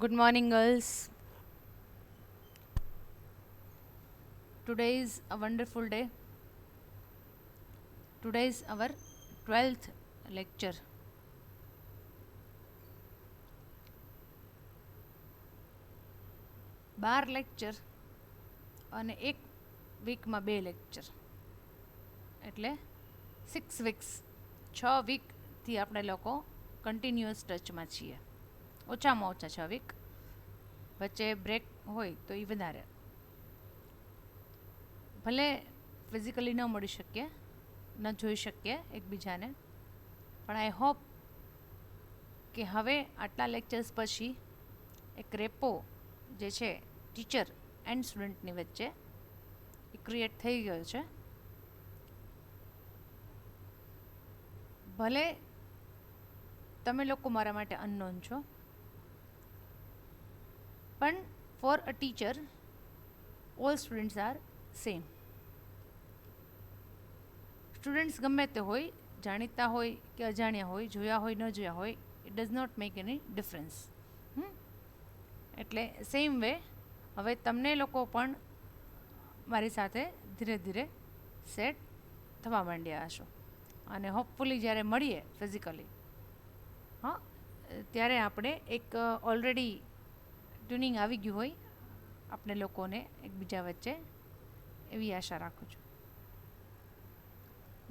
Good morning, girls. Today is a wonderful day. Today is our 12th lecture. Bar lecture અને એક વીકમાં 2 lecture એટલે 6 weeks 6 વીકથી આપણે લોકો કન્ટિન્યુઅસ ટચમાં છીએ. ઓછામાં ઓછા 6 વીક, વચ્ચે બ્રેક હોય તો એ વધારે. ભલે ફિઝિકલી ન મળી શકીએ, ન જોઈ શકીએ એકબીજાને, પણ આઈ હોપ કે હવે આટલા લેક્ચર્સ પછી એક રેપો જે છે ટીચર એન્ડ સ્ટુડન્ટની વચ્ચે એ ક્રિએટ થઈ ગયો છે. ભલે તમે લોકો મારા માટે અનનોન છો, પણ for a teacher all students are same. Students ગમે તે હોય, જાણીતા હોય કે અજાણ્યા હોય, જોયા હોય ન જોયા હોય, it does not make any difference. એટલે સેમ વે હવે તમને લોકો પણ મારી સાથે ધીરે ધીરે સેટ થવા માંડ્યા હશો, અને હોપફુલી જ્યારે મળીએ ફિઝિકલી, હા, ત્યારે આપણે એક ઓલરેડી ટ્યુનિંગ આવી ગયું હોય આપણે લોકોને એકબીજા વચ્ચે, એવી આશા રાખું છું.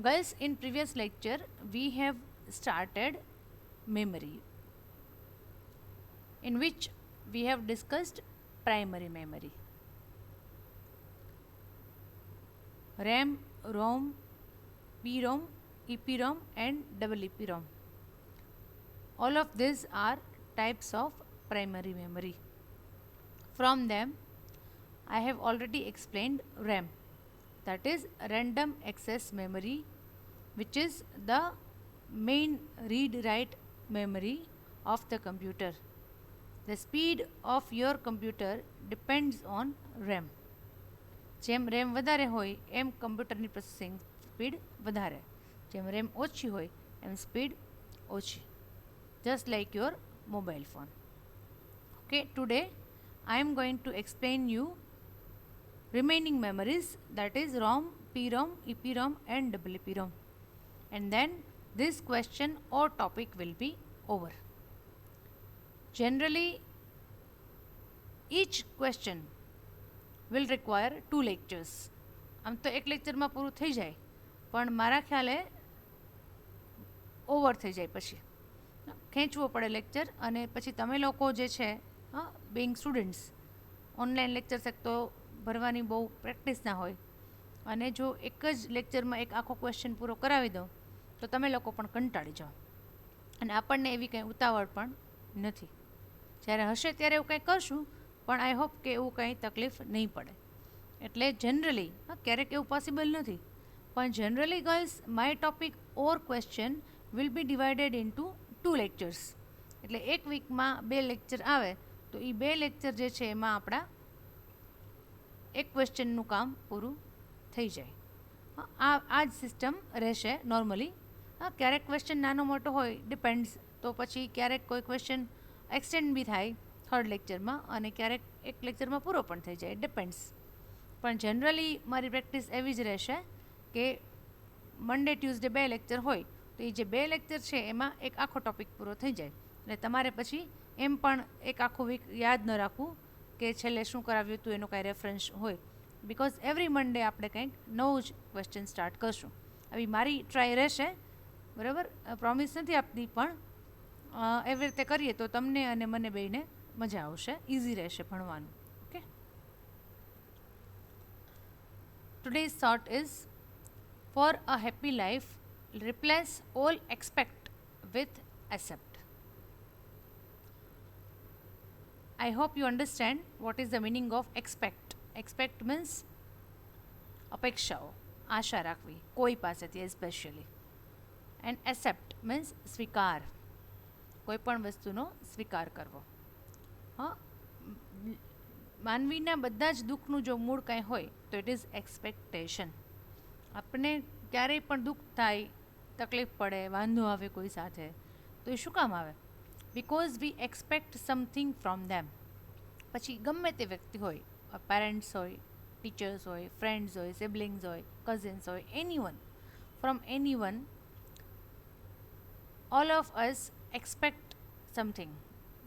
Guys, in previous lecture we have started memory, in which we have discussed primary memory. RAM, ROM, PROM, EPROM and EEPROM. All of these are types of primary memory. From them I have already explained RAM, that is random access memory, which is the main read-write memory of the computer. The speed of your computer depends on RAM. જેમ RAM વધારે હોય એમ કમ્પ્યુટરની processing speed વધારે, જેમ RAM ઓછી હોય એમ speed ઓછી, just like your mobile phone. Okay, today I am going to explain you remaining memories, that is ROM, PROM, EPROM and EEPROM, and then this question or topic will be over. Generally each question will require 2 lectures. આમ તો એક લેક્ચરમાં પૂરું થઈ જાય, પણ મારા ખ્યાલે over થઈ જાય, પછી ખેંચવો પડે લેક્ચર, અને પછી તમે લોકો જે છે બિંગ સ્ટુડન્ટ્સ ઓનલાઈન લેક્ચર્સ એક તો ભરવાની બહુ પ્રેક્ટિસ ના હોય, અને જો એક જ લેક્ચરમાં એક આખો ક્વેશ્ચન પૂરો કરાવી દો તો તમે લોકો પણ કંટાળી જાઓ, અને આપણને એવી કંઈ ઉતાવળ પણ નથી. જ્યારે હશે ત્યારે એવું કંઈ કરશું, પણ આઈ હોપ કે એવું કંઈ તકલીફ નહીં પડે. એટલે જનરલી ક્યારેક એવું પોસિબલ નથી, પણ generally girls my topic or question will be divided into 2 lectures. એટલે એક વીકમાં 2 લેક્ચર આવે તો એ 2 લેક્ચર જે છે એમાં આપણા એક ક્વેશ્ચનનું કામ પૂરું થઈ જાય. આ જ સિસ્ટમ રહેશે નોર્મલી. ક્યારેક ક્વેશ્ચન નાનો મોટો હોય, ડિપેન્ડ્સ, તો પછી ક્યારેક કોઈ ક્વેશ્ચન એક્સટેન્ડ બી થાય થર્ડ લેક્ચરમાં, અને ક્યારેક એક લેક્ચરમાં પૂરો પણ થઈ જાય, ડિપેન્ડ્સ. પણ જનરલી મારી પ્રેક્ટિસ એવી જ રહેશે કે મંડે ટ્યુઝડે 2 લેક્ચર હોય તો એ જે 2 લેક્ચર છે એમાં એક આખો ટોપિક પૂરો થઈ જાય, અને તમારે પછી એમ પણ એક આખું વીક યાદ ન રાખવું કે છેલ્લે શું કરાવ્યું હતું એનો કાંઈ રેફરન્સ હોય, બિકોઝ એવરી મંડે આપણે કંઈક નવું જ ક્વેશ્ચન સ્ટાર્ટ કરશું. આવી મારી ટ્રાય રહેશે, બરાબર, પ્રોમિસ નથી આપતી, પણ એવી રીતે કરીએ તો તમને અને મને બેયને મજા આવશે, ઇઝી રહેશે ભણવાનું. Okay, today's thought is, for a happy life replace all expect with accept. I hope you understand what is the meaning of expect. Expect means અપેક્ષાઓ, આશા રાખવી કોઈ પાસેથી એસ્પેશિયલી, એન્ડ એસેપ્ટ મીન્સ સ્વીકાર, કોઈ પણ વસ્તુનો સ્વીકાર કરવો. હા, માનવીના બધા જ દુઃખનું જો મૂળ કાંઈ હોય તો ઇટ ઇઝ એક્સપેક્ટેશન. આપણને ક્યારેય પણ દુઃખ થાય, તકલીફ પડે, વાંધો આવે કોઈ સાથે, તો એ શું કામ આવે? Because we expect something from them. પછી ગમે તે વ્યક્તિ હોય, પેરેન્ટ્સ હોય, ટીચર્સ હોય, ફ્રેન્ડ્સ હોય, સિબલિંગ્સ હોય, કઝિન્સ હોય, anyone, from anyone, all of us expect something.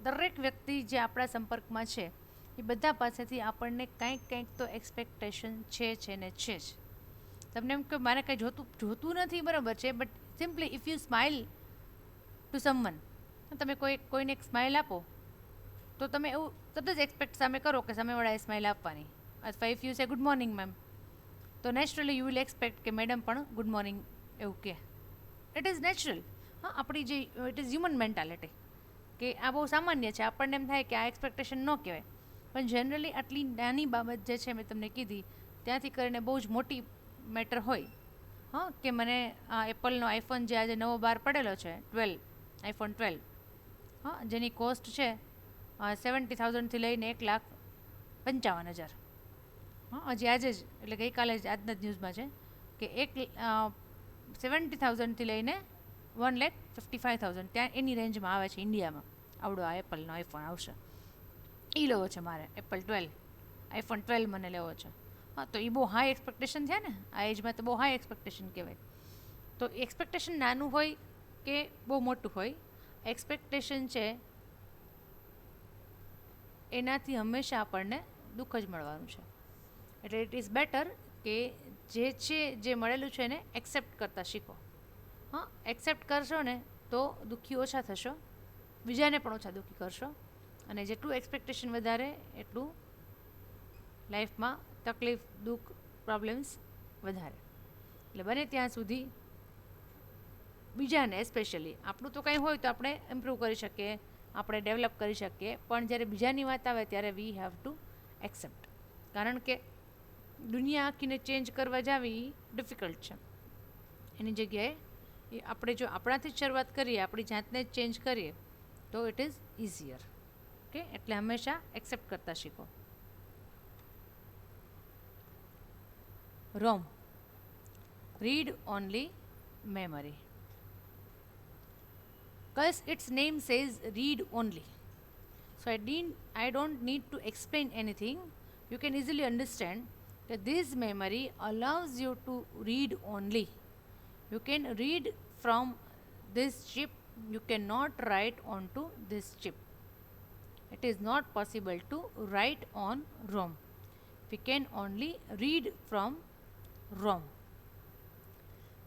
દરેક વ્યક્તિ જે આપણા સંપર્કમાં છે એ બધા પાસેથી આપણને કંઈક કંઈક તો એક્સપેક્ટેશન છે ને છે જ. તમને એમ કે મારે કંઈ જોતું નથી, બરાબર છે, but simply if you smile to someone, તમે કોઈને એક સ્માઇલ આપો તો તમે એવું તરત જ એક્સપેક્ટ સામે કરો કે સામેવાળાએ સ્માઇલ આપવાની. અથવા if you say good morning ma'am, તો નેચરલી યુ વિલ એક્સપેક્ટ કે મેડમ પણ ગુડ મોર્નિંગ એવું કહે. It is natural. હા, આપણી જે ઇટ ઇઝ હ્યુમન મેન્ટાલિટી કે આ બહુ સામાન્ય છે. આપણને એમ થાય કે આ એક્સપેક્ટેશન ન કહેવાય, પણ જનરલી આટલી નાની બાબત જે છે મેં તમને કીધી ત્યાંથી કરીને બહુ જ મોટી મેટર હોય. હા, કે મને આ એપલનો આઈફોન જે આજે નવો બહાર પડેલો છે 12, આઈફોન 12, હા, જેની કોસ્ટ છે 70,000થી લઈને 1,55,000. હા, હજી આજે જ, એટલે ગઈકાલે જ આજના જ ન્યૂઝમાં છે કે 70,000થી લઈને 1,55,000 ત્યાં એની રેન્જમાં આવે છે ઇન્ડિયામાં. આવડો આ એપલનો આઈફોન આવશે. એ લેવો છે મારે, એપલ 12, આઈફોન 12 મને લેવો છે. હા, તો એ બહુ હાઈ એક્સપેક્ટેશન થયા ને, આ એજમાં તો બહુ હાઈ એક્સપેક્ટેશન કહેવાય. તો એક્સપેક્ટેશન નાનું હોય કે બહુ મોટું હોય, એક્સપેક્ટેશન છે એનાથી હંમેશા આપણને દુઃખ જ મળવાનું છે. એટલે ઇટ ઇઝ બેટર કે જે છે જે મળેલું છે એને એક્સેપ્ટ કરતાં શીખો. હા, એક્સેપ્ટ કરશો ને તો દુઃખી ઓછા થશો, બીજાને પણ ઓછા દુઃખી કરશો, અને જેટલું એક્સપેક્ટેશન વધારે એટલું લાઈફમાં તકલીફ, દુઃખ, પ્રોબ્લેમ્સ વધારે. એટલે બને ત્યાં સુધી બીજાને, સ્પેશિયલી આપણું તો કંઈ હોય તો આપણે ઇમ્પ્રૂવ કરી શકીએ, આપણે ડેવલપ કરી શકીએ, પણ જ્યારે બીજાની વાત આવે ત્યારે વી હેવ ટુ એક્સેપ્ટ. કારણ કે દુનિયા આખીને ચેન્જ કરવા જાવી ડિફિકલ્ટ છે. એની જગ્યાએ એ આપણે જો આપણાથી જ શરૂઆત કરીએ, આપણી જાતને જ ચેન્જ કરીએ તો ઇટ ઇઝ ઇઝીયર. ઓકે, એટલે હંમેશા એક્સેપ્ટ કરતા શીખો. ROM, read only memory. Because its name says read only. So I don't need to explain anything. You can easily understand that this memory allows you to read only. You can read from this chip, you cannot write onto this chip. It is not possible to write on ROM. We can only read from ROM.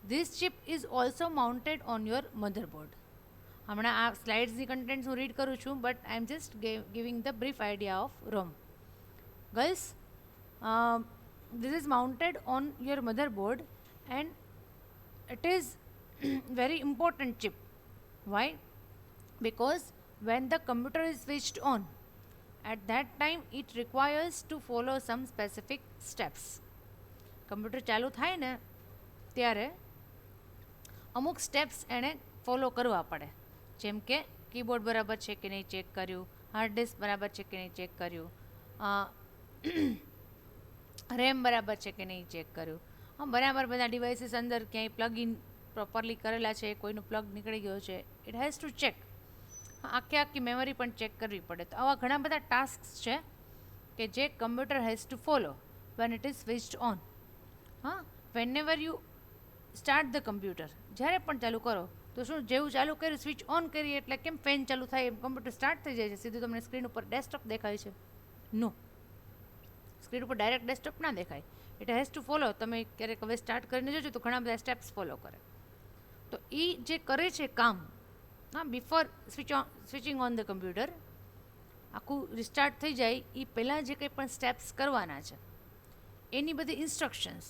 This chip is also mounted on your motherboard. હમણાં આ સ્લાઇડ્સની contents હું read કરું છું, but I am just giving the brief idea of ROM. Girls, this is mounted on your motherboard and it is very important chip. Why? Because when the computer is switched on, at that time it requires to follow some specific steps. Computer ચાલુ થાય ને ત્યારે અમુક steps એણે follow કરવા પડે. જેમ કે કીબોર્ડ બરાબર છે કે નહીં ચેક કર્યું, હાર્ડ ડિસ્ક બરાબર છે કે નહીં ચેક કર્યું, રેમ બરાબર છે કે નહીં ચેક કર્યું, બરાબર બધા ડિવાઇસીસ અંદર ક્યાંય પ્લગ ઇન પ્રોપરલી કરેલા છે, કોઈનું પ્લગ નીકળી ગયો છે, ઇટ હેઝ ટુ ચેક. આખી મેમરી પણ ચેક કરવી પડે. તો આવા ઘણા બધા ટાસ્ક છે કે જે computer has to follow when it is switched on. હા, whenever you start the computer, જ્યારે પણ ચાલુ કરો તો શું, જેવું ચાલુ કર્યું સ્વિચ ઓન કરીએ એટલે કેમ ફેન ચાલુ થાય એમ કમ્પ્યુટર સ્ટાર્ટ થઈ જાય છે, સીધું તમને સ્ક્રીન ઉપર ડેસ્કટોપ દેખાય છે? નો, સ્ક્રીન ઉપર ડાયરેક્ટ ડેસ્કટોપ ના દેખાય. It has to follow. તમે ક્યારેક હવે સ્ટાર્ટ કરીને જોજો તો ઘણા બધા સ્ટેપ્સ ફોલો કરે. તો એ જે કરે છે કામ, હા, before switching on the computer, આખું રિસ્ટાર્ટ થઈ જાય એ પહેલાં જે કંઈ પણ સ્ટેપ્સ કરવાના છે એની બધી ઇન્સ્ટ્રક્શન્સ,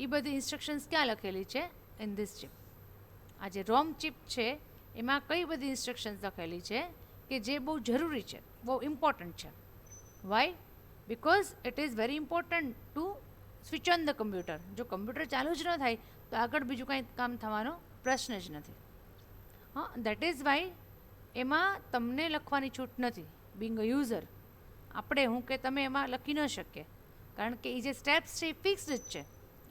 એ બધી ઇન્સ્ટ્રક્શન્સ ક્યાં લખેલી છે? In this chip. આ જે રોમ ચિપ છે એમાં કઈ બધી ઇન્સ્ટ્રક્શન્સ લખેલી છે કે જે બહુ જરૂરી છે, બહુ ઇમ્પોર્ટન્ટ છે. Why? Because it is very important to switch on the computer. જો કમ્પ્યુટર ચાલુ જ ન થાય તો આગળ બીજું કાંઈ કામ થવાનો પ્રશ્ન જ નથી. હા, દેટ ઇઝ વાય એમાં તમને લખવાની છૂટ નથી. બિંગ અ યુઝર, આપણે, હું કે તમે એમાં લખી ન શકીએ, કારણ કે એ જે સ્ટેપ્સ છે એ ફિક્સ્ડ જ છે.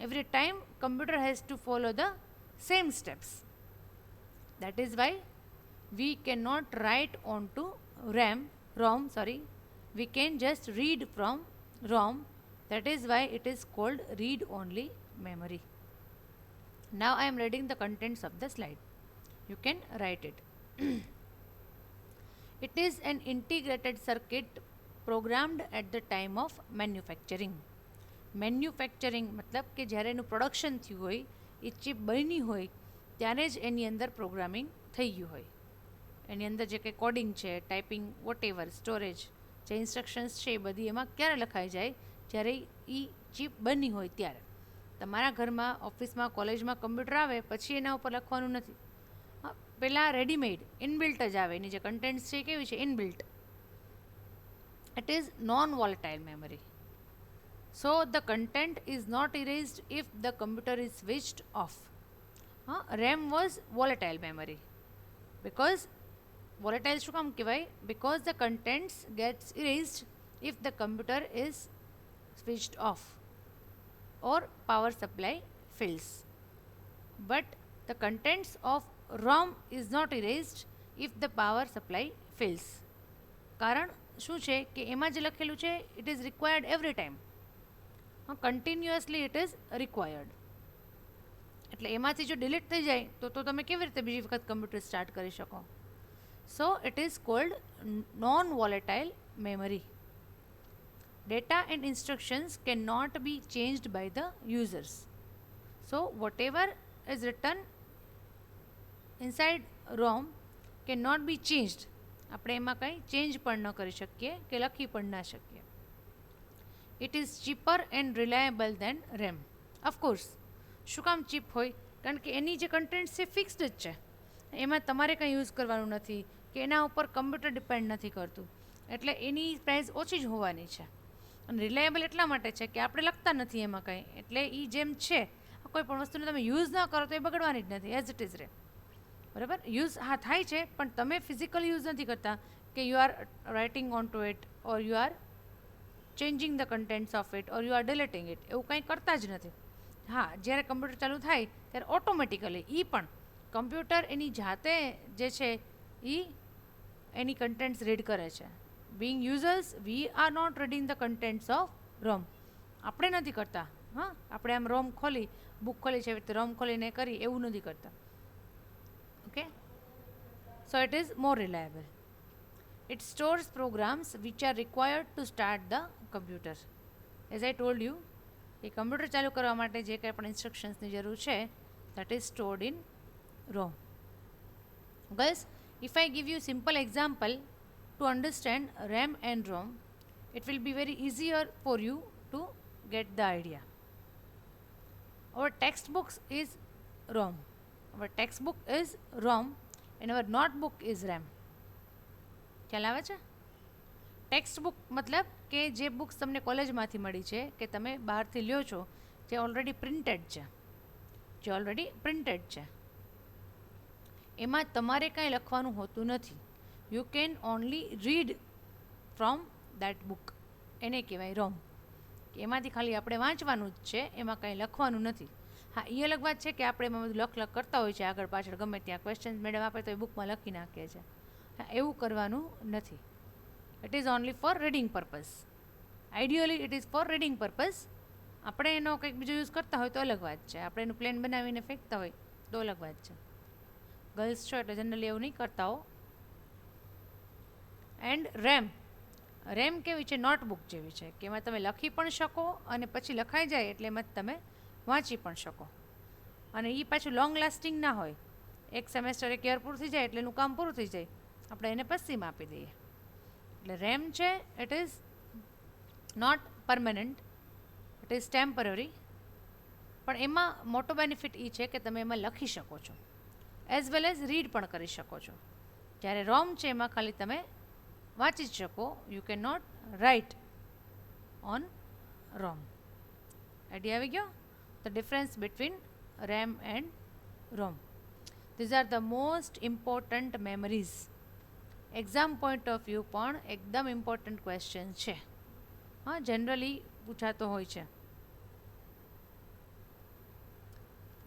Every time computer has to follow the same steps. That is why we cannot write onto we can just read from ROM. That is why it is called read-only memory. Now I am reading the contents of the slide. You can write it. It is an integrated circuit programmed at the time of manufacturing. Manufacturing મતલબ કે જ્યારે એનું production થયું હોય, એ chip બની હોય ત્યારે જ એની અંદર પ્રોગ્રામિંગ થઈ ગયું હોય. એની અંદર જે કંઈ કોડિંગ છે, ટાઈપિંગ, વોટેવર, સ્ટોરેજ, જે ઇન્સ્ટ્રક્શન્સ છે એ બધી એમાં ક્યારે લખાઈ જાય? જ્યારે એ ચિપ બની હોય ત્યારે. તમારા ઘરમાં, ઓફિસમાં, કોલેજમાં કમ્પ્યુટર આવે પછી એના ઉપર લખવાનું નથી. પહેલાં રેડીમેડ ઇનબિલ્ટ જ આવે. એની જે કન્ટેન્ટ્સ છે કેવી છે? Inbuilt. It is non volatile memory. So the content is not erased if the computer is switched off. RAM was volatile memory. Because volatile શું કામ કહેવાય? Because the contents gets erased if the computer is switched off or power supply fails. But the contents of ROM is not erased if the power supply fails. કારણ શું છે કે એમાં જે લખેલું છે it is required every time. Continuously it is required. એટલે એમાંથી જો ડિલીટ થઈ જાય તો તમે કેવી રીતે બીજી વખત કમ્પ્યુટર સ્ટાર્ટ કરી શકો? So it is called non volatile memory. Data and instructions can not be changed by the users. So whatever is written inside ROM can not be changed. આપણે એમાં કંઈ ચેન્જ પણ ન કરી શકીએ કે લખી પણ ના શકીએ. It is cheaper and reliable than RAM. Of course. શું કામ ચીપ હોય? કારણ કે એની જે કન્ટેન્ટ છે ફિક્સ્ડ જ છે. એમાં તમારે કંઈ યુઝ કરવાનું નથી કે એના ઉપર કમ્પ્યુટર ડિપેન્ડ નથી કરતું. એટલે એની પ્રાઇસ ઓછી જ હોવાની છે. અને રિલાયેબલ એટલા માટે છે કે આપણે લખતા નથી એમાં કંઈ. એટલે એ જેમ છે, કોઈ પણ વસ્તુને તમે યુઝ ના કરો તો એ બગડવાની જ નથી. એઝ ઇટ ઇઝ રહે. બરાબર? યુઝ હા થાય છે, પણ તમે ફિઝિકલ યુઝ નથી કરતા કે you are writing on to it or you are changing the contents of it or you are deleting it. એવું કંઈ કરતા જ નથી. હા, જ્યારે કમ્પ્યુટર ચાલુ થાય ત્યારે ઓટોમેટિકલી પણ કમ્પ્યુટર એની જાતે જે છે એ એની કન્ટેન્ટ્સ રીડ કરે છે. Being users we are not reading the contents of ROM. આપણે નથી કરતા. હા, આપણે આમ રોમ ખોલી, બુક ખોલી છે એવી રીતે રોમ ખોલીને કરી એવું નથી કરતા. Okay, so it is more reliable. It stores programs which are required to start the computer. As I told you, A computer ચાલુ કરવા માટે જે કંઈ પણ ઇન્સ્ટ્રક્શન્સની જરૂર છે that is stored in ROM. Guys, if I give you simple example to understand RAM and ROM, it will be very easier for you to get the idea. Our textbooks is ROM. Our textbook is ROM and our notebook is RAM. ખ્યાલ આવે છે? Text book મતલબ કે જે books તમને કોલેજમાંથી મળી છે કે તમે બહારથી લ્યો છો, જે ઓલરેડી પ્રિન્ટેડ છે, એમાં તમારે કાંઈ લખવાનું હોતું નથી. You can only read from that book. એને કહેવાય રોમ. એમાંથી ખાલી આપણે વાંચવાનું જ છે, એમાં કાંઈ લખવાનું નથી. હા, એ અલગ વાત છે કે આપણે એમાં બધું લખ કરતા હોય છે, આગળ પાછળ ગમે ત્યાં ક્વેશ્ચન્સ મેડમ આપે તો એ બુકમાં લખી નાખીએ છીએ. એવું કરવાનું નથી. It is only for reading purpose. Ideally it is for reading purpose. આપણે એનો કંઈક બીજો યુઝ કરતા હોય તો અલગ વાત છે. આપણે એનું પ્લેન બનાવીને ફેંકતા હોય તો અલગ વાત છે. ગર્લ્સ છો એટલે જનરલી એવું નહીં કરતા હો. એન્ડ રેમ કેવી છે? નોટબુક જેવી છે કે એમાં તમે લખી પણ શકો અને પછી લખાઈ જાય એટલે એમાં તમે વાંચી પણ શકો. અને એ પાછું લોંગ લાસ્ટિંગ ના હોય. એક સેમેસ્ટર એક યર પૂરું થઈ જાય એટલે એનું કામ પૂરું થઈ જાય, આપણે એને પછીમાં આપી દઈએ. એટલે રેમ છે it is not permanent, it is temporary. પણ એમાં મોટો બેનિફિટ એ છે કે તમે એમાં લખી શકો છો, એઝ વેલ એઝ રીડ પણ કરી શકો છો. જ્યારે રોમ છે એમાં ખાલી તમે વાંચી જ શકો. You can not write on ROM. Idea આવી ગયો? The difference between RAM and ROM. These are the most important memories. Exam point of view પણ એકદમ ઇમ્પોર્ટન્ટ ક્વેશ્ચન છે. હા, જનરલી પૂછાતો હોય છે.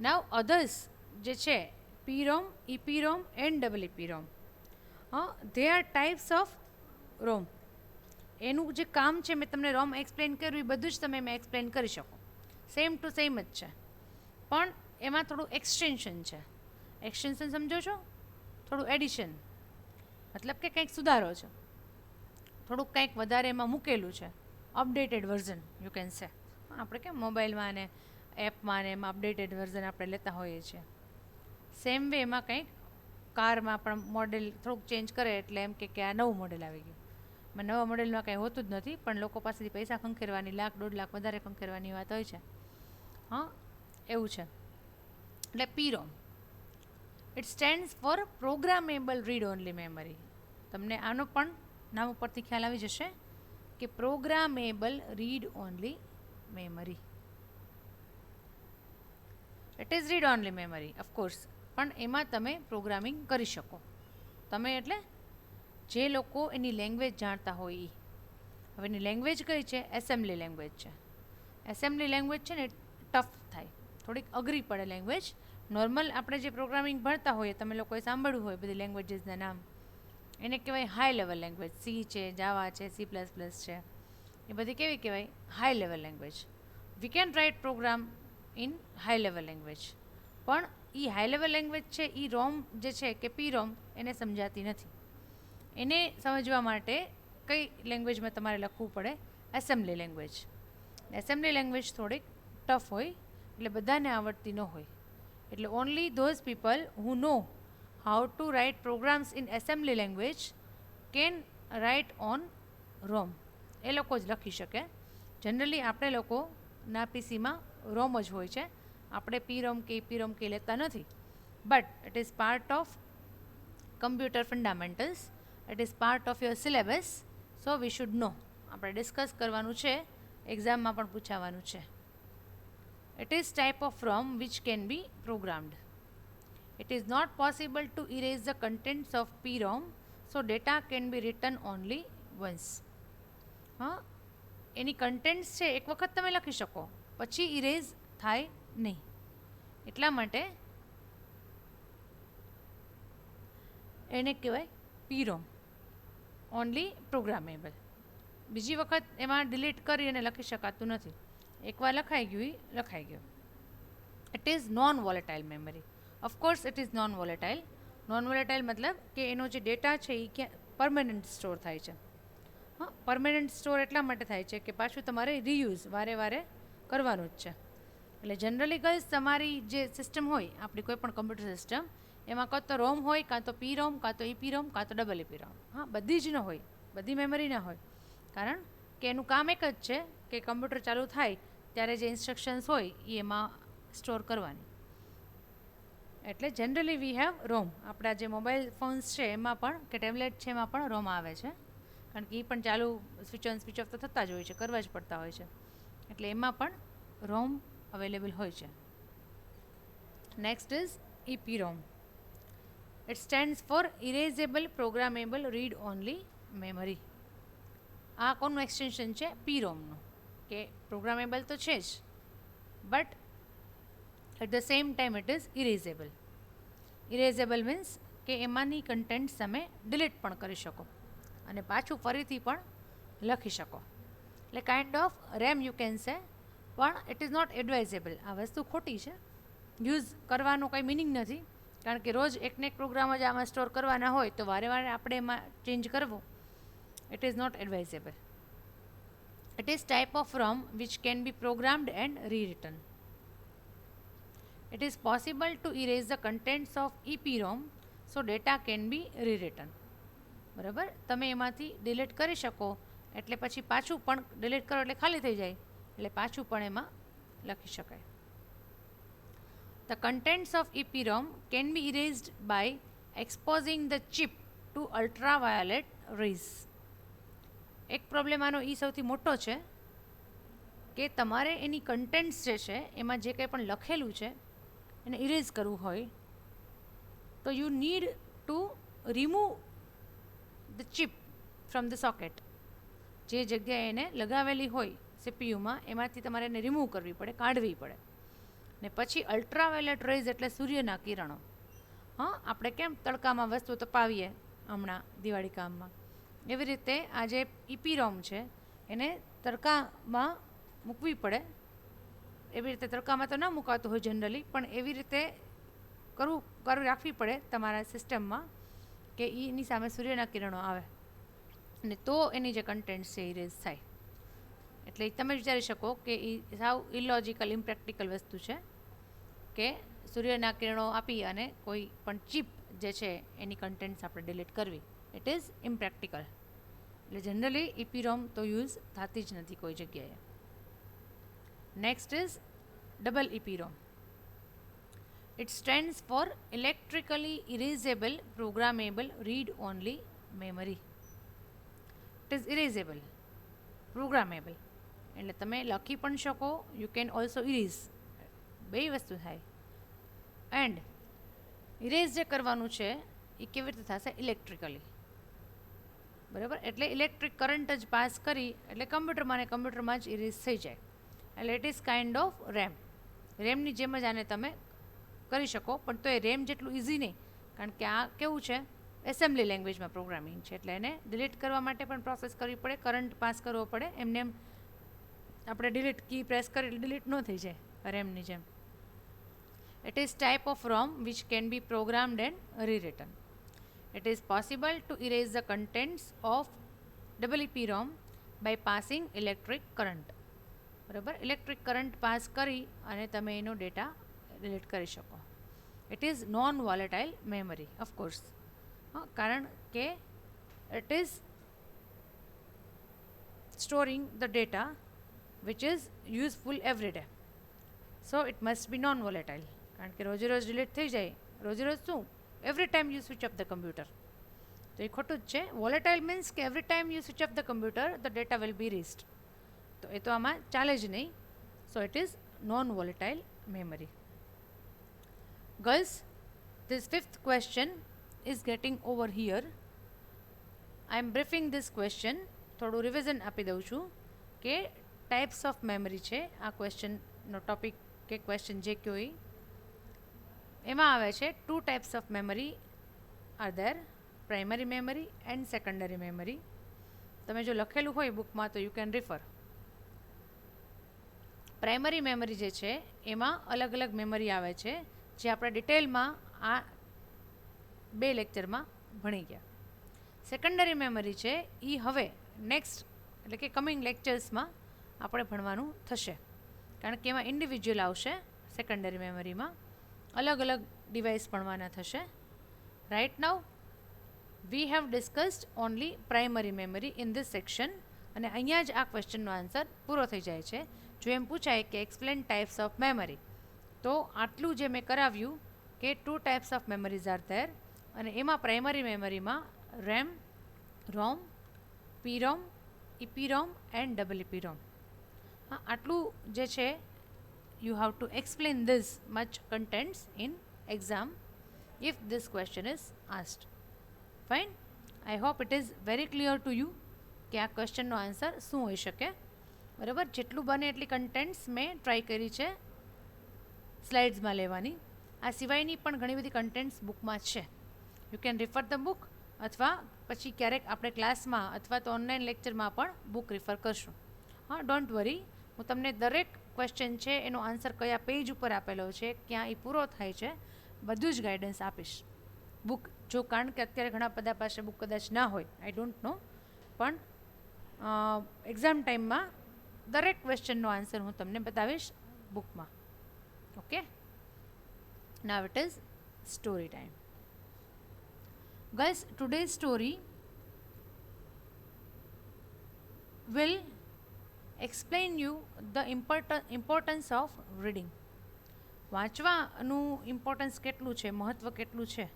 નાવ અધર્સ જે છે PROM, EPROM and EEPROM. They are types of ROM. એનું જે કામ છે મેં તમને રોમ એક્સપ્લેન કર્યું એ બધું જ તમે મેં એક્સપ્લેન કરી શકો, સેમ ટુ સેમ જ છે. પણ એમાં થોડું એક્સટેન્શન છે. એક્સટેન્શન સમજો છો? થોડું એડિશન, મતલબ કે કંઈક સુધારો છે, થોડુંક કંઈક વધારે એમાં મૂકેલું છે, updated version you can say. આપણે કેમ મોબાઈલમાં ને એપમાં ને એમાં અપડેટેડ વર્ઝન આપણે લેતા હોઈએ છીએ, સેમ વે એમાં કંઈક કારમાં પણ મોડેલ થોડુંક ચેન્જ કરે એટલે એમ કે આ નવું મોડેલ આવી ગયું. નવા મોડેલમાં કંઈ હોતું જ નથી, પણ લોકો પાસેથી પૈસા ખંખેરવાની, લાખ 1.5 લાખ વધારે ખંખેરવાની વાત હોય છે. એવું છે. એટલે PROM, it stands for programmable read only memory. તમને આનો પણ નામ ઉપરથી ખ્યાલ આવી જશે કે programmable read only memory. It is read only memory of course, પણ એમાં તમે પ્રોગ્રામિંગ કરી શકો. તમે એટલે જે લોકો એની લેંગ્વેજ જાણતા હોય એ. હવે એની લેંગ્વેજ કઈ છે? એસેમ્બલી લેંગ્વેજ છે. એસેમ્બલી લેંગ્વેજ છે ને ટફ થાય, થોડીક અઘરી પડે લેંગ્વેજ. નોર્મલ આપણે જે પ્રોગ્રામિંગ ભણતા હોઈએ, તમે લોકોએ સાંભળ્યું હોય બધી લેંગ્વેજીસના નામ, એને કહેવાય હાઈ લેવલ લેંગ્વેજ. સી છે, જાવા છે, C++ છે, એ બધી કેવી કહેવાય? High level language. We can write program in high level language, પણ એ હાઈ લેવલ લેંગ્વેજ છે એ રોમ જે છે કે પી રોમ એને સમજાતી નથી. એને સમજવા માટે કઈ લેંગ્વેજમાં તમારે લખવું પડે? Assembly language. એસેમ્બલી લેંગ્વેજ થોડીક ટફ હોય, એટલે બધાને આવડતી ન હોય. એટલે only those people who know how to write programs in assembly language can write on ROM. એ લોકો જ લખી શકે. જનરલી આપણે લોકોના પીસીમાં રોમ જ હોય છે. આપણે પી રોમ કે લેતા નથી. But it is part of computer fundamentals, it is part of your syllabus, so we should નો. આપણે ડિસ્કસ કરવાનું છે, એક્ઝામમાં પણ પૂછાવાનું છે. It is type of ROM which can be programmed. It is not possible to erase the contents of PROM, so data can be written only once. Any contents છે એક વખત તમે લખી શકો, પછી ઇરેઝ થાય નહીં. એટલા માટે એને કહેવાય PROM, ઓનલી પ્રોગ્રામેબલ. બીજી વખત એમાં ડિલીટ કરી અને લખી શકાતું નથી. એકવાર લખાઈ ગયું એ લખાઈ ગયું. It is non volatile memory. Of course it is non volatile. Non volatile મતલબ કે એનો જે ડેટા છે એ ક્યાં પરમેનન્ટ સ્ટોર થાય છે. પરમેનન્ટ સ્ટોર એટલા માટે થાય છે કે પાછું તમારે રીયુઝ વારે વારે કરવાનું જ છે. એટલે જનરલી ગર્લ્સ તમારી જે સિસ્ટમ હોય, આપણી કોઈ પણ કમ્પ્યુટર સિસ્ટમ, એમાં કાં તો રોમ હોય, કાં તો પી રોમ, કાં તો ઈપી રોમ, કાં તો ડબલ ઈપી રોમ. બધી જ ન હોય, બધી મેમરી ના હોય. કારણ કે એનું કામ એક જ છે કે કમ્પ્યુટર ચાલુ થાય ત્યારે જે ઇન્સ્ટ્રક્શન્સ હોય એ એમાં સ્ટોર કરવાની. એટલે જનરલી વી હેવ રોમ. આપણા જે મોબાઈલ ફોન્સ છે એમાં પણ, કે ટેબ્લેટ છે એમાં પણ રોમ આવે છે, કારણ કે એ પણ ચાલુ સ્વિચ ઓન સ્વિચ ઓફ તો થતા જ હોય છે, કરવા જ પડતા હોય છે. એટલે એમાં પણ રોમ અવેલેબલ હોય છે. Next is EPROM. It stands for erasable programmable read only memory. આ કોનું એક્સટેન્શન છે? પીરોમનું. કે પ્રોગ્રામેબલ તો છે જ, but at the same time it is erasable. Erasable means કે એમાંની કન્ટેન્ટ્સ તમે ડિલીટ પણ કરી શકો અને પાછું ફરીથી પણ લખી શકો. એટલે kind of RAM you can say, પણ ઇટ ઇઝ નોટ એડવાઇઝેબલ. આ વસ્તુ ખોટી છે. યુઝ કરવાનો કંઈ મિનિંગ નથી, કારણ કે રોજ એકને એક પ્રોગ્રામ જ આમાં સ્ટોર કરવાના હોય તો વારે વારે આપણે એમાં ચેન્જ કરવો, it is not advisable. It is type of ROM which can be programmed and rewritten. It is possible to erase the contents of EPROM, so data can be rewritten. બરાબર? તમે એમાંથી ડિલીટ કરી શકો, એટલે પછી પાછું પણ ડિલીટ કરો એટલે ખાલી થઈ જાય, એટલે પાછું પણ એમાં લખી શકાય. The contents of EPROM can be erased by exposing the chip to ultraviolet rays. એક પ્રોબ્લેમ આનો એ સૌથી મોટો છે કે તમારે એની કન્ટેન્ટ્સ જે છે એમાં જે કંઈ પણ લખેલું છે એને ઇરેઝ કરવું હોય તો you need to remove the chip from the socket. જે જગ્યાએ એને લગાવેલી હોય સીપીયુમાં, એમાંથી તમારે એને રિમૂવ કરવી પડે, કાઢવી પડે. ને પછી અલ્ટ્રાવાયોલેટ રેઝ એટલે સૂર્યના કિરણો. આપણે કેમ તડકામાં વસ્તુ તપાવીએ હમણાં દિવાળી કામમાં. એવી રીતે આ જે EPROM છે એને તડકામાં મૂકવી પડે. એવી રીતે તડકામાં તો ના મુકાતું હોય જનરલી, પણ એવી રીતે કરવી રાખવી પડે તમારા સિસ્ટમમાં કે એની સામે સૂર્યના કિરણો આવે અને તો એની જે કન્ટેન્ટ છે એ ઇરેઝ થાય. એટલે તમે વિચારી શકો કે એ સાવ ઇલોજિકલ ઇમ્પ્રેક્ટિકલ વસ્તુ છે કે સૂર્યના કિરણો આપી અને કોઈ પણ ચીપ જે છે એની કન્ટેન્ટ્સ આપણે ડિલીટ કરવી. It is impractical. એટલે જનરલી EPROM તો યુઝ થતી જ નથી કોઈ જગ્યાએ. Next is double EPROM. It stands for Electrically Erasable Programmable Read Only Memory. It is erasable, programmable. એટલે તમે લખી પણ શકો, યુ કેન ઓલ્સો ઇરેઝ, બે વસ્તુ થાય. એન્ડ ઇરેઝ જે કરવાનું છે એ કેવી રીતે થશે? ઇલેક્ટ્રિકલી. બરાબર, એટલે ઇલેક્ટ્રિક કરંટ જ પાસ કરી એટલે કમ્પ્યુટરમાં ને કમ્પ્યુટરમાં જ ઇરેઝ થઈ જાય. એટલે it is kind of RAM. રેમની જેમ જ આને તમે કરી શકો, પણ તો એ રેમ જેટલું ઇઝી નહીં, કારણ કે આ કેવું છે, એસેમ્બલી લેંગ્વેજમાં પ્રોગ્રામિંગ છે, એટલે એને ડિલીટ કરવા માટે પણ પ્રોસેસ કરવી પડે, કરંટ પાસ કરવો પડે. એમને એમ આપણે ડિલીટ કી પ્રેસ કરી એટલે ડિલીટ ન થઈ જાય રેમની જેમ. It is type of ROM which can be programmed and rewritten. It is possible to erase the contents of EEPROM by passing electric current. બરાબર, ઇલેક્ટ્રિક કરંટ પાસ કરી અને તમે એનો ડેટા ડિલીટ કરી શકો. It is non volatile memory, of course, કારણ કે it is storing the data which is useful every day. So it must be non volatile, કારણ કે રોજે રોજ ડિલીટ થઈ જાય. રોજે રોજ શું? Every time you switch off the computer. તો એ ખોટું જ છે. વોલેટાઇલ મીન્સ કે every time you switch off the computer the data will be erased. તો એ તો આમાં ચાલે જ નહીં. So it is non volatile memory. Girls, this fifth question is getting over here. I am briefing this question. થોડું revision આપી દઉં છું કે ટાઈપ્સ ઓફ મેમરી છે. આ ક્વેશ્ચનનો ટોપિક કે ક્વેશ્ચન જે કહો એમાં આવે છે 2 types of memory are there, primary memory and secondary memory. તમે જો લખેલું હોય બુકમાં તો you can refer. Primary memory જે છે એમાં અલગ અલગ મેમરી આવે છે જે આપણે ડિટેલમાં આ 2 લેક્ચરમાં ભણી ગયા. સેકન્ડરી મેમરી છે એ હવે નેક્સ્ટ એટલે કે કમિંગ લેક્ચર્સમાં આપણે ભણવાનું થશે, કારણ કે એમાં ઇન્ડિવિજ્યુઅલ આવશે. સેકન્ડરી મેમરીમાં અલગ અલગ ડિવાઇસ ભણવાના થશે. Right now we have discussed only primary memory in this section, અને અહીંયા જ આ ક્વેશ્ચનનો આન્સર પૂરો થઈ જાય છે. જો એમ પૂછાય કે એક્સપ્લેન ટાઈપ્સ ઓફ મેમરી, તો આટલું જે મેં કરાવ્યું કે 2 types of memories are there, અને એમાં પ્રાઇમરી મેમરીમાં RAM, ROM, PROM, EPROM and double EPROM. હા, આટલું જે છે you have to explain this much contents in exam if this question is asked. Fine, I hope it is very clear to you કે આ ક્વેશ્ચનનો answer શું હોઈ શકે. બરાબર, જેટલું બને એટલી કન્ટેન્ટ્સ મેં ટ્રાય કરી છે સ્લાઇડ્સમાં લેવાની. આ સિવાયની પણ ઘણી બધી કન્ટેન્ટ્સ બુકમાં છે. You can refer the book, અથવા પછી ક્યારેક આપણે ક્લાસમાં અથવા તો ઓનલાઈન લેક્ચરમાં પણ બુક રિફર કરશું. હા, ડોન્ટ વરી, હું તમને દરેક ક્વેશ્ચન છે એનો આન્સર કયા પેજ ઉપર આપેલો છે, ક્યાં એ પૂરો થાય છે, બધું જ ગાઈડન્સ આપીશ. બુક જો, કારણ કે અત્યારે ઘણા બધા પાસે બુક કદાચ ના હોય, આઈ ડોન્ટ નો, પણ એક્ઝામ ટાઈમમાં દરેક ક્વેશ્ચનનો આન્સર હું તમને બતાવીશ બુકમાં. Okay, now it is story time. Guys, today's story will explain you the importance of reading. વાંચવાનું ઇમ્પોર્ટન્સ કેટલું છે, મહત્ત્વ કેટલું છે,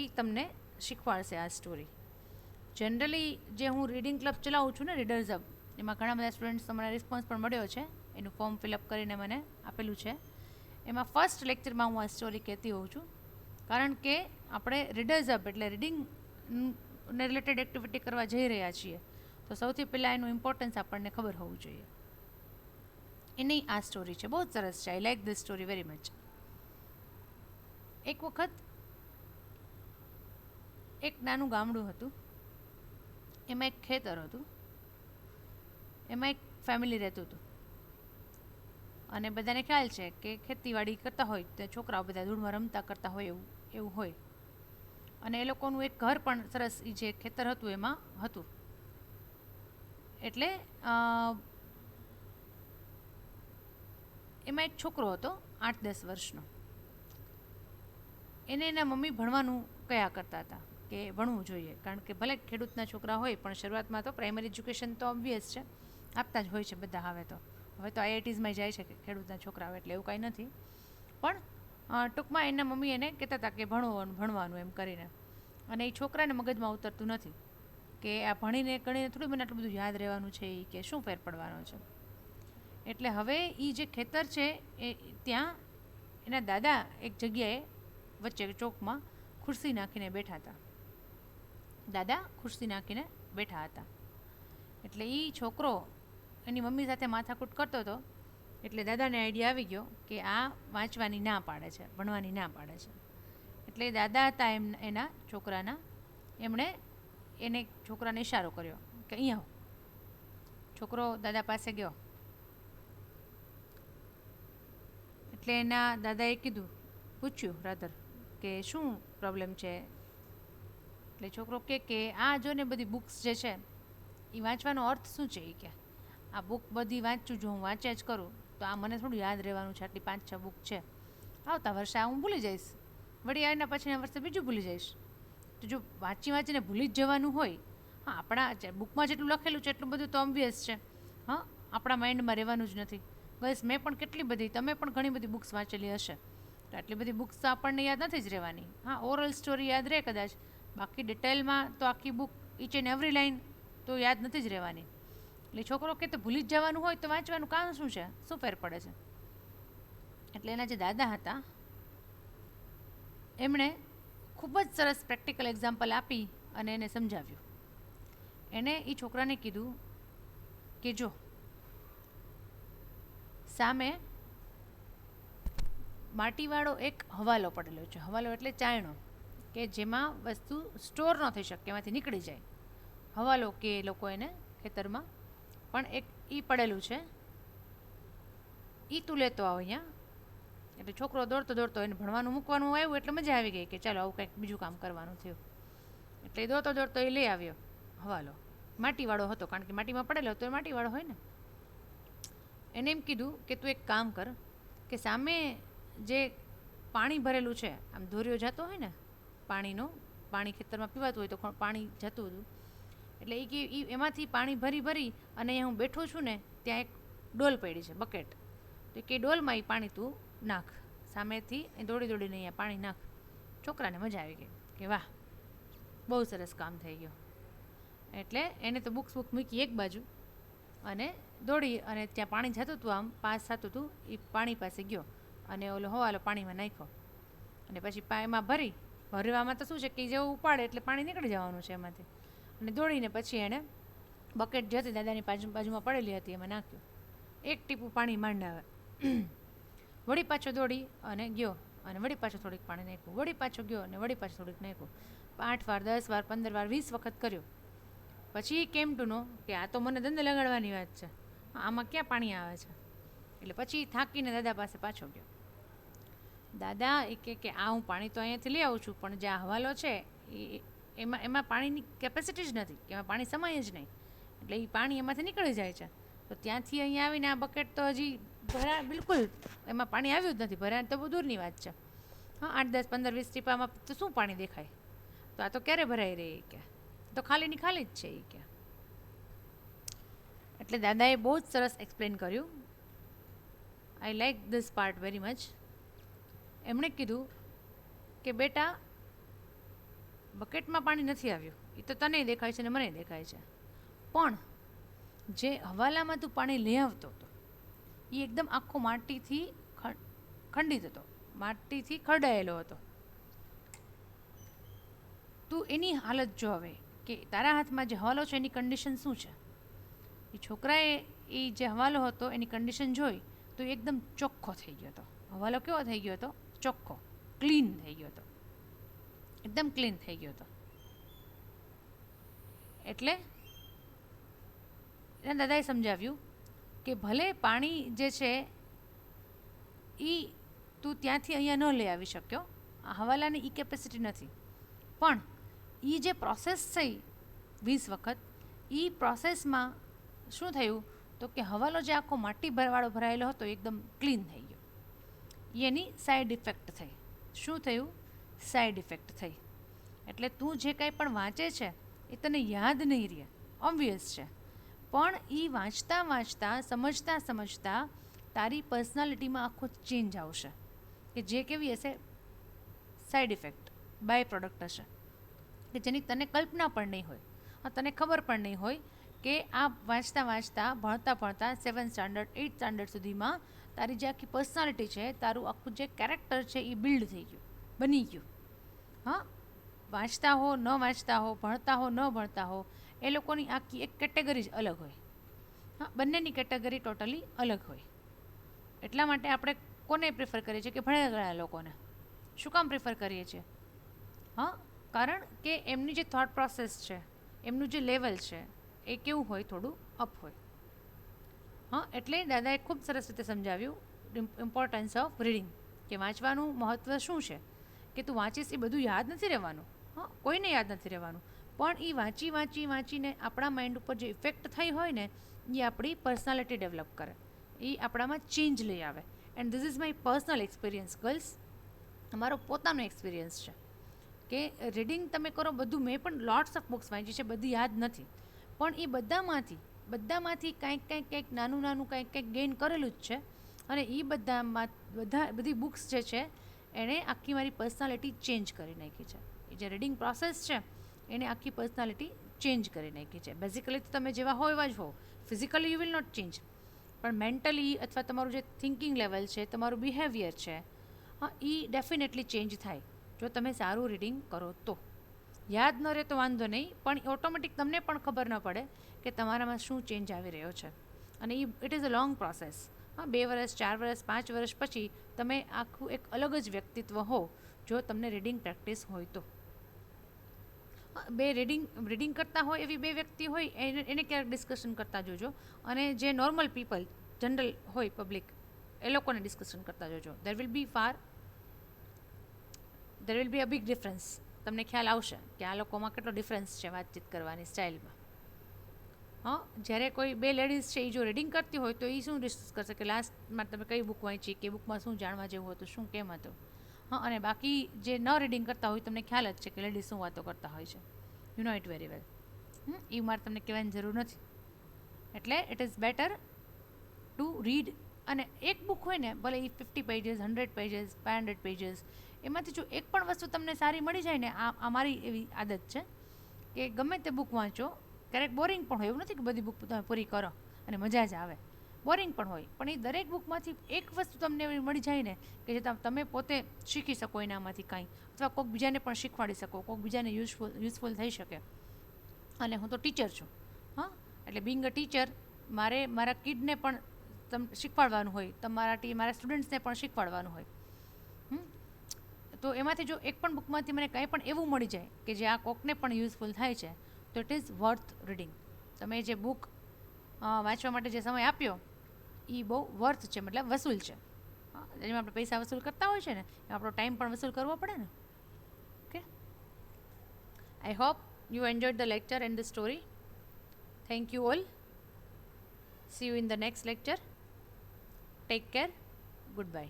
એ તમને શીખવાડશે આ સ્ટોરી. જનરલી જે હું રીડિંગ ક્લબ ચલાવું છું ને, રીડર્સ હબ, એમાં ઘણા બધા સ્ટુડન્ટ્સનો મને રિસ્પોન્સ પણ મળ્યો છે. એનું ફોર્મ ફિલઅપ કરીને મને આપેલું છે. એમાં ફર્સ્ટ લેક્ચરમાં હું આ સ્ટોરી કહેતી હોઉં છું, કારણ કે આપણે રીડર્સ હબ એટલે રીડિંગને રિલેટેડ એક્ટિવિટી કરવા જઈ રહ્યા છીએ, તો સૌથી પહેલાં એનું ઇમ્પોર્ટન્સ આપણને ખબર હોવું જોઈએ. એની આ સ્ટોરી છે, બહુ જ સરસ છે. I like this story very much. એક વખત એક નાનું ગામડું હતું, એમાં એક ખેતર હતું, એમાં એક ફેમિલી રહેતું હતું અને બધાને ખ્યાલ છે કે ખેતીવાડી કરતા હોય તો છોકરાઓ બધા ધૂળમાં રમતા કરતા હોય એવું એવું હોય. અને એ લોકોનું એક ઘર પણ સરસ એ જે ખેતર હતું એમાં હતું. એટલે એમાં એક છોકરો હતો 8-10 વર્ષનો. એને એના મમ્મી ભણવાનું કયા કરતા હતા કે ભણવું જોઈએ, કારણ કે ભલે ખેડૂતના છોકરા હોય પણ શરૂઆતમાં તો પ્રાઇમરી એજ્યુકેશન તો ઓબ્વિયસ છે, આપતા જ હોય છે બધા. હવે તો આઈઆઈટીઝમાં જાય છે કે ખેડૂતના છોકરાઓ, એટલે એવું કાંઈ નથી. પણ ટૂંકમાં એના મમ્મી એને કહેતા હતા કે ભણવાનું એમ કરીને. અને એ છોકરાને મગજમાં ઉતરતું નથી કે આ ભણીને ગણીને થોડું મને આટલું બધું યાદ રહેવાનું છે, એ કે શું ફેર પડવાનો છે. એટલે હવે એ જે ખેતર છે એ ત્યાં એના દાદા એક જગ્યાએ વચ્ચે ચોકમાં ખુરશી નાખીને બેઠા હતા. દાદા ખુરશી નાખીને બેઠા હતા. એટલે એ છોકરો એની મમ્મી સાથે માથાકૂટ કરતો હતો. એટલે દાદાને આઈડિયા આવી ગયો કે આ વાંચવાની ના પાડે છે, ભણવાની ના પાડે છે. એટલે દાદા હતા એના છોકરાના, એમણે એને છોકરાને ઇશારો કર્યો કે અહીંયા આવો. છોકરો દાદા પાસે ગયો. એટલે એના દાદાએ પૂછ્યું રાધર કે શું પ્રોબ્લેમ છે. એટલે છોકરો કે આ જો ને બધી બુક્સ જે છે એ વાંચવાનો અર્થ શું છે. એ કે આ બુક બધી વાંચું, જો હું વાંચ્યા જ કરું તો આ મને થોડું યાદ રહેવાનું છે. આટલી 5-6 બુક છે, આવતા વર્ષે આ હું ભૂલી જઈશ, વળી એના પછીના વર્ષે બીજું ભૂલી જઈશ. તો જો વાંચીને ભૂલી જ જવાનું હોય, હા, આપણા બુકમાં જેટલું લખેલું છે એટલું બધું તો ઓબ્વિયસ છે, હા, આપણા માઇન્ડમાં રહેવાનું જ નથી. બસ મેં પણ કેટલી બધી, તમે પણ ઘણી બધી બુક્સ વાંચેલી હશે, તો આટલી બધી બુક્સ તો આપણને યાદ નથી જ રહેવાની. હા, ઓરલ સ્ટોરી યાદ રહે કદાચ, બાકી ડિટેલમાં તો આખી book each and every line તો યાદ નથી જ રહેવાની. એટલે છોકરો કે તો ભૂલી જ જવાનું હોય તો વાંચવાનું કામ શું છે, શું ફેર પડે છે. એટલે એના જે દાદા હતા એમણે ખૂબ જ સરસ પ્રેક્ટિકલ એક્ઝામ્પલ આપી અને એને સમજાવ્યું. એણે એ છોકરાને કીધું કે જો સામે માટીવાળો એક હવાલો પડેલો છે, હવાલો એટલે ચાયણો, કે જેમાં વસ્તુ સ્ટોર ન થઈ શકે, એમાંથી નીકળી જાય. હવાલો કે લોકો એને ખેતરમાં, પણ એક એ પડેલું છે, એ તું લેતો આવ અહીંયા. એટલે છોકરો દોડતો એને ભણવાનું મૂકવાનું આવ્યું એટલે મજા આવી ગઈ કે ચાલો આવું કંઈક બીજું કામ કરવાનું થયું. એટલે એ દોડતો એ લઈ આવ્યો હવાલો. માટીવાળો હતો, કારણ કે માટીમાં પડેલો હતો, એ માટીવાળો હોય ને. એને એમ કીધું કે તું એક કામ કર કે સામે જે પાણી ભરેલું છે, આમ ધોરિયો જતો હોય ને પાણી ખેતરમાં પીવાતું હોય તો પાણી જતું હતું. એટલે એ કે એમાંથી પાણી ભરી અને અહીંયા હું બેઠો છું ને ત્યાં એક ડોલ પડી છે, બકેટ. તો કે ડોલમાં એ પાણી તું નાખ, સામેથી દોડીને અહીંયા પાણી નાખ. છોકરાને મજા આવી ગઈ કે વાહ, બહુ સરસ કામ થઈ ગયું. એટલે એને તો બુક મૂકી એક બાજુ અને દોડી અને ત્યાં પાણી જતું હતું, આમ પાસ થતું હતું, એ પાણી પાસે ગયો અને ઓલો હવાલો પાણીમાં નાખ્યો. અને પછી એમાં ભરવામાં તો શું છે કે જેવું ઉપાડે એટલે પાણી નીકળી જવાનું છે એમાંથી. અને દોડીને પછી એણે બકેટ જે હતી દાદાની બાજુમાં પડેલી હતી એમાં નાખ્યું. એક ટીપું પાણી માંડ આવે. વળી પાછો દોડી અને ગયો અને વળી પાછું થોડીક પાણી નાખ્યું, વળી પાછો ગયો અને વળી પાછું થોડીક નાખ્યું. 8 વાર, 10 વાર, 15 વાર, 20 વખત કર્યો. પછી કેમ ટુ નો કે આ તો મને ધંધે લગાડવાની વાત છે, આમાં ક્યાં પાણી આવે છે. એટલે પછી થાકીને દાદા પાસે પાછો ગયો. દાદા એ કે આ હું પાણી તો અહીંયાથી લઈ આવું છું, પણ જે આ હવાલો છે એમાં પાણીની કેપેસિટી જ નથી, કે એમાં પાણી સમાય જ નહીં. એટલે એ પાણી એમાંથી નીકળી જાય છે. તો ત્યાંથી અહીંયા આવીને આ બકેટ તો હજી બિલકુલ એમાં પાણી આવ્યું જ નથી, ભરાય તો બહુ દૂરની વાત છે. હા, 8, 10, 15, 20 ટીપામાં તો શું પાણી દેખાય. તો આ તો ક્યારે ભરાઈ રહી કે તો ખાલીની ખાલી જ છે એ કે. એટલે દાદાએ બહુ જ સરસ એક્સપ્લેન કર્યું. I like this part very much. એમણે કીધું કે બેટા, બકેટમાં પાણી નથી આવ્યું, એ તો તને દેખાય છે ને મને દેખાય છે, પણ જે હવાલામાં તું પાણી લઈ આવતો હતો એ એકદમ આખો માટીથી ખંડિત હતો, માટીથી ખરડાયેલો હતો. તું એની હાલત જો હવે કે તારા હાથમાં જે હવાલો છે એની કન્ડિશન શું છે. એ છોકરાએ એ જે હવાલો હતો એની કન્ડિશન જોઈ તો એકદમ ચોખ્ખો થઈ ગયો હતો. હવાલો કેવો થઈ ગયો હતો? ચોખ્ખો, ક્લીન થઈ ગયો હતો, એકદમ ક્લીન થઈ ગયો હતો. એટલે એના દાદાએ સમજાવ્યું કે ભલે પાણી જે છે એ તું ત્યાંથી અહીંયા ન લઈ આવી શક્યો, આ હવાલાની એ કેપેસિટી નથી, પણ એ જે પ્રોસેસ થઈ 20 વખત, એ પ્રોસેસમાં શું થયું તો કે હવાલો જે આખો માટી ભરવાળો ભરાયેલો હતો એકદમ ક્લીન થઈ ગયો. એની સાઈડ ઇફેક્ટ થઈ. શું થયું? સાઈડ ઇફેક્ટ થઈ. એટલે તું જે કાંઈ પણ વાંચે છે એ તને યાદ નહીં રહે, ઓબ્વિયસ છે, પણ એ વાંચતા વાંચતા સમજતા સમજતા તારી પર્સનાલિટીમાં આખો ચેન્જ આવશે કે જે કેવી હશે? સાઈડ ઇફેક્ટ, બાય પ્રોડક્ટ હશે કે જેની તને કલ્પના પણ નહીં હોય, તને ખબર પણ નહીં હોય કે આ વાંચતા વાંચતા ભણતા ભણતા 7th સ્ટાન્ડર્ડ 8th સ્ટાન્ડર્ડ સુધીમાં તારી જે આખી પર્સનાલિટી છે, તારું આખું જે કેરેક્ટર છે એ બિલ્ડ થઈ ગયું, બની ગયું. હા, વાંચતા હો ન વાંચતા હો, ભણતા હો ન ભણતા હો, એ લોકોની આખી એક કેટેગરી જ અલગ હોય. હા, બંનેની કેટેગરી ટોટલી અલગ હોય. એટલા માટે આપણે કોને પ્રિફર કરીએ છીએ કે ભણેલા ગણેલા લોકોને. શું કામ પ્રિફર કરીએ છીએ? હા, કારણ કે એમની જે થોટ પ્રોસેસ છે, એમનું જે લેવલ છે એ કેવું હોય? થોડું અપ હોય. હા, એટલે દાદાએ ખૂબ સરસ રીતે સમજાવ્યું ઇમ્પોર્ટન્સ ઓફ રીડિંગ, કે વાંચવાનું મહત્ત્વ શું છે. કે તું વાંચીશ એ બધું યાદ નથી રહેવાનું, હા, કોઈને યાદ નથી રહેવાનું, પણ એ વાંચી વાંચી વાંચીને આપણા માઇન્ડ ઉપર જે ઇફેક્ટ થઈ હોય ને, એ આપણી પર્સનાલિટી ડેવલપ કરે, એ આપણામાં ચેન્જ લઈ આવે. And this is my personal experience girls, અમારો પોતાનો એક્સપિરિયન્સ છે કે રીડિંગ તમે કરો બધું. મેં પણ લોટ્સ ઓફ બુક્સ વાંચી છે, બધી યાદ નથી, પણ એ બધામાંથી કંઈક નાનું નાનું કંઈક ગેઇન કરેલું જ છે. અને એ બધી બુક્સ જે છે એણે આખી મારી પર્સનાલિટી ચેન્જ કરી નાખી છે. એ જે રીડિંગ પ્રોસેસ છે એણે આખી પર્સનાલિટી ચેન્જ કરી નાખી છે. બેઝિકલી તો તમે જેવા હો એવા જ હો, physically you will not change, પણ મેન્ટલી અથવા તમારું જે થિંકિંગ લેવલ છે, તમારું બિહેવિયર છે, હા, એ ડેફિનેટલી ચેન્જ થાય જો તમે સારું રીડિંગ કરો તો. યાદ ન રહે તો વાંધો નહીં, પણ ઓટોમેટિક તમને પણ ખબર ન પડે કે તમારામાં શું ચેન્જ આવી રહ્યો છે. અને it is a long process. હા, 2 વર્ષ 4 વર્ષ 5 વર્ષ પછી તમે આખું એક અલગ જ વ્યક્તિત્વ હો જો તમને રીડિંગ પ્રેક્ટિસ હોય તો. રીડિંગ કરતા હોય એવી બે વ્યક્તિ હોય એને ક્યારેક ડિસ્કશન કરતા જોજો, અને જે નોર્મલ પીપલ જનરલ હોય પબ્લિક એ લોકોને ડિસ્કશન કરતા જોજો. There will be a big difference. તમને ખ્યાલ આવશે કે આ લોકોમાં કેટલો ડિફરન્સ છે વાતચીત કરવાની સ્ટાઇલમાં. હા, જ્યારે કોઈ બે લેડીઝ છે એ જો રીડિંગ કરતી હોય તો એ શું ડિસ્કસ કરશે કે લાસ્ટમાં તમે કઈ બુક વાંચી, કે બુકમાં શું જાણવા જેવું હતું, શું કેમ હતું. હા, અને બાકી જે ન રીડિંગ કરતા હોય તમને ખ્યાલ જ છે કે લેડીઝ શું વાતો કરતા હોય છે. You know it very well. એ મારે તમને કહેવાની જરૂર નથી. એટલે it is better to read. અને એક બુક હોય ને, ભલે એ 50 પેજીસ 100 પેજીસ 500 પેજીસ, એમાંથી જો એક પણ વસ્તુ તમને સારી મળી જાય ને, આ મારી એવી આદત છે કે ગમે તે બુક વાંચો, ક્યારેક બોરિંગ પણ હોય, એવું નથી કે બધી બુક તમે પૂરી કરો અને મજા જ આવે, બોરિંગ પણ હોય, પણ એ દરેક બુકમાંથી એક વસ્તુ તમને એવી મળી જાય ને કે જે તમે પોતે શીખી શકો એનામાંથી કાંઈ, અથવા કોઈક બીજાને પણ શીખવાડી શકો, કોઈક બીજાને યુઝફુલ થઈ શકે. અને હું તો ટીચર છું, હા, એટલે બિંગ અ ટીચર મારે મારા કિડને પણ શીખવાડવાનું હોય, મારા સ્ટુડન્ટ્સને પણ શીખવાડવાનું હોય. તો એમાંથી જો એક પણ બુકમાંથી મને કંઈ પણ એવું મળી જાય કે જે આ કોકને પણ યુઝફુલ થાય છે, તો ઇટ ઇઝ વર્થ રીડિંગ. તમે જે બુક વાંચવા માટે જે સમય આપ્યો એ બહુ વર્થ છે, મતલબ વસૂલ છે. જેમાં આપણે પૈસા વસૂલ કરતા હોય છે ને, એમાં આપણો ટાઈમ પણ વસૂલ કરવો પડે ને. Okay, I hope you enjoyed the lecture and the story. Thank you all. See you in the next lecture. Take care. Goodbye.